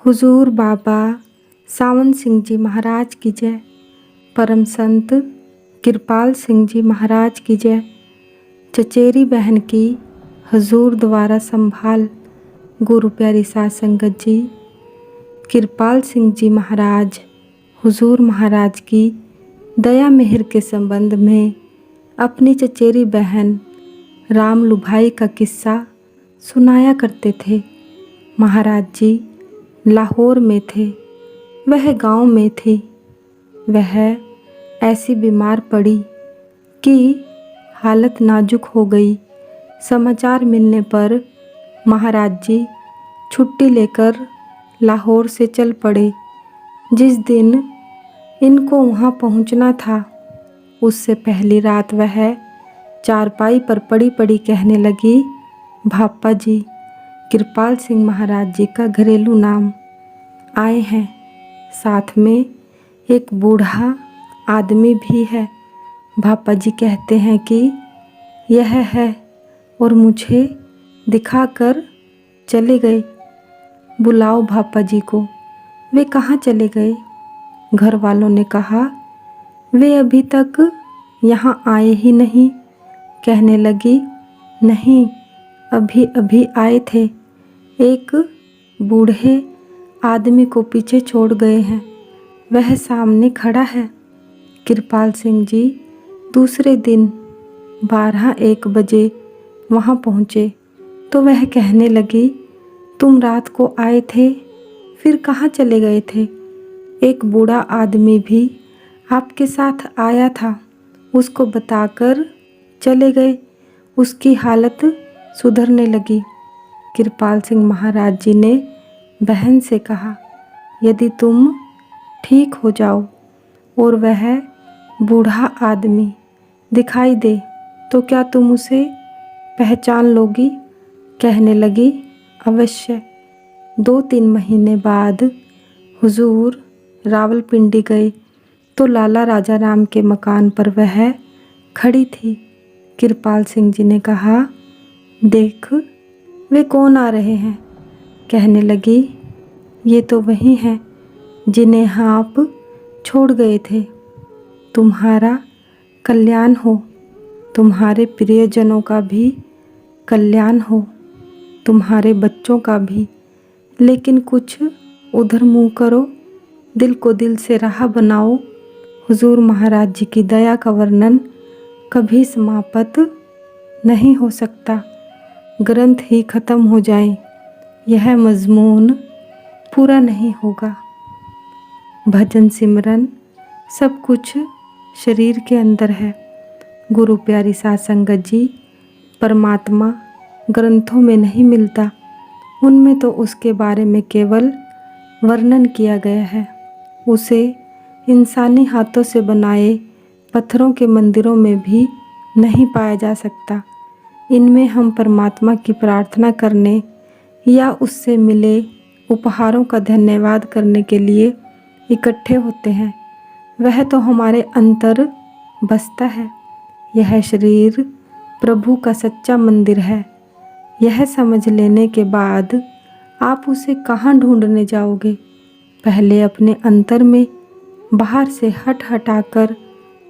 हुजूर बाबा सावन सिंह जी महाराज की जय। परम संत कृपाल सिंह जी महाराज की जय। चचेरी बहन की हुजूर द्वारा संभाल। गुरु प्यारी साध संगत जी, कृपाल सिंह जी महाराज हुजूर महाराज की दया मेहर के संबंध में अपनी चचेरी बहन राम लुभाई का किस्सा सुनाया करते थे। महाराज जी लाहौर में थे, वह गांव में थी। वह ऐसी बीमार पड़ी कि हालत नाजुक हो गई। समाचार मिलने पर महाराज जी छुट्टी लेकर लाहौर से चल पड़े। जिस दिन इनको वहाँ पहुँचना था, उससे पहली रात वह चारपाई पर पड़ी पड़ी कहने लगी, भापा जी, कृपाल सिंह महाराज जी का घरेलू नाम आए हैं, साथ में एक बूढ़ा आदमी भी है। भापा जी कहते हैं कि यह है और मुझे दिखाकर चले गए। बुलाओ भापा जी को। वे कहाँ चले गए? घर वालों ने कहा, वे अभी तक यहाँ आए ही नहीं। कहने लगी, नहीं, अभी अभी आए थे। एक बूढ़े आदमी को पीछे छोड़ गए हैं, वह सामने खड़ा है। कृपाल सिंह जी दूसरे दिन 12-1 बजे वहाँ पहुँचे तो वह कहने लगी, तुम रात को आए थे, फिर कहाँ चले गए थे? एक बूढ़ा आदमी भी आपके साथ आया था, उसको बताकर चले गए। उसकी हालत सुधरने लगी। कृपाल सिंह महाराज जी ने बहन से कहा, यदि तुम ठीक हो जाओ और वह बूढ़ा आदमी दिखाई दे तो क्या तुम उसे पहचान लोगी? कहने लगी, अवश्य। 2-3 महीने बाद हुजूर रावलपिंडी गए तो लाला राजा राम के मकान पर वह खड़ी थी। कृपाल सिंह जी ने कहा, देख, वे कौन आ रहे हैं? कहने लगी, ये तो वही हैं जिन्हें आप छोड़ गए थे। तुम्हारा कल्याण हो, तुम्हारे प्रियजनों का भी कल्याण हो, तुम्हारे बच्चों का भी। लेकिन कुछ उधर मुँह करो, दिल को दिल से राह बनाओ। हुजूर महाराज जी की दया का वर्णन कभी समाप्त नहीं हो सकता। ग्रंथ ही खत्म हो जाए, यह मजमून पूरा नहीं होगा। भजन सिमरन सब कुछ शरीर के अंदर है। गुरु प्यारी साध संगत जी, परमात्मा ग्रंथों में नहीं मिलता, उनमें तो उसके बारे में केवल वर्णन किया गया है। उसे इंसानी हाथों से बनाए पत्थरों के मंदिरों में भी नहीं पाया जा सकता। इनमें हम परमात्मा की प्रार्थना करने या उससे मिले उपहारों का धन्यवाद करने के लिए इकट्ठे होते हैं। वह तो हमारे अंतर बसता है। यह शरीर प्रभु का सच्चा मंदिर है। यह समझ लेने के बाद आप उसे कहाँ ढूंढने जाओगे? पहले अपने अंतर में बाहर से हटाकर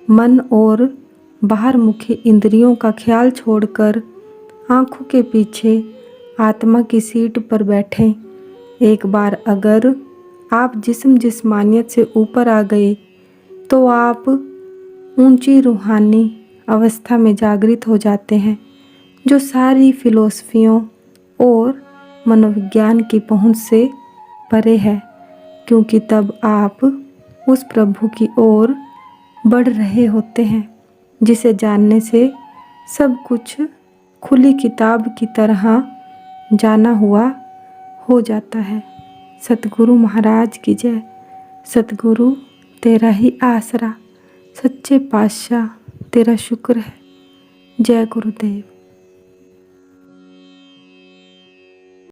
मन और बाहर मुखी इंद्रियों का ख्याल छोड़कर आँखों के पीछे आत्मा की सीट पर बैठें। एक बार अगर आप जिस्मानियत से ऊपर आ गए तो आप ऊंची रूहानी अवस्था में जागृत हो जाते हैं, जो सारी फिलॉसफियों और मनोविज्ञान की पहुंच से परे है। क्योंकि तब आप उस प्रभु की ओर बढ़ रहे होते हैं, जिसे जानने से सब कुछ खुली किताब की तरह जाना हुआ हो जाता है। सतगुरु महाराज की जय। सतगुरु तेरा ही आसरा, सच्चे पातशाह तेरा शुक्र है। जय गुरुदेव।